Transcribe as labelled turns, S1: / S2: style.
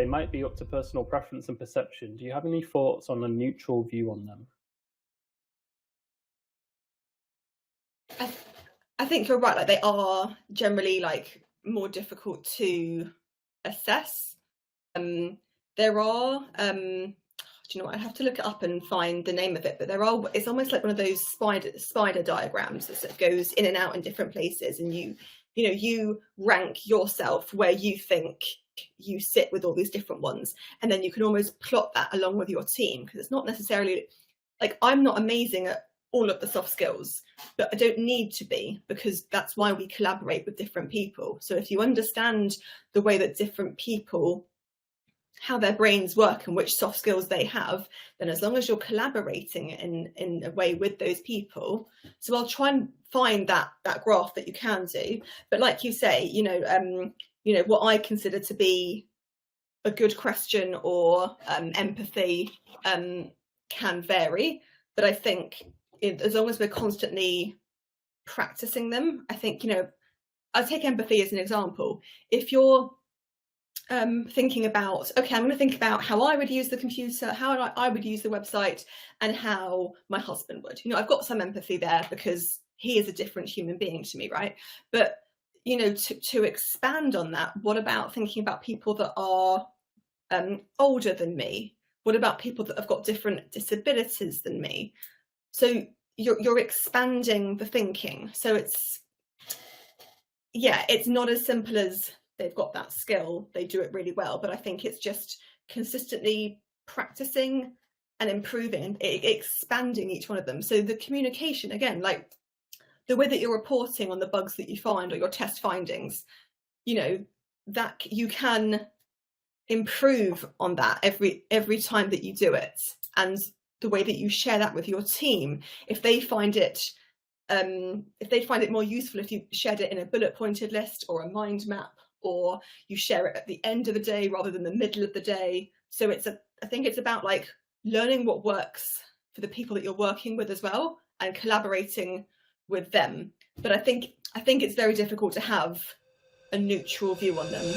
S1: say might be up to personal preference and perception. Do you have any thoughts on a neutral view on them?
S2: I think you're right. Like, they are generally like more difficult to assess. There are, do you know what? I have to look it up and find the name of it, but it's almost like one of those spider diagrams that goes in and out in different places, and you rank yourself where you think you sit with all these different ones, and then you can almost plot that along with your team, because it's not necessarily like, I'm not amazing at all of the soft skills, but I don't need to be, because that's why we collaborate with different people. So if you understand the way that different people, how their brains work and which soft skills they have, then as long as you're collaborating in a way with those people, so I'll try and find that graph that you can do. But like you say, what I consider to be a good question or empathy can vary, but I think as long as we're constantly practicing them, I think, I'll take empathy as an example. If you're thinking about, okay, I'm going to think about how I would use the computer, how I would use the website, and how my husband would. I've got some empathy there because he is a different human being to me, right? But, to expand on that, what about thinking about people that are older than me? What about people that have got different disabilities than me? So you're expanding the thinking. So it's not as simple as they've got that skill, they do it really well, but I think it's just consistently practicing and improving, expanding each one of them. So the communication, again, like the way that you're reporting on the bugs that you find or your test findings, that you can improve on that every time that you do it. And the way that you share that with your team, if they find it more useful if you shared it in a bullet pointed list or a mind map, or you share it at the end of the day rather than the middle of the day. So I think it's about like learning what works for the people that you're working with as well, and collaborating with them. But I think it's very difficult to have a neutral view on them.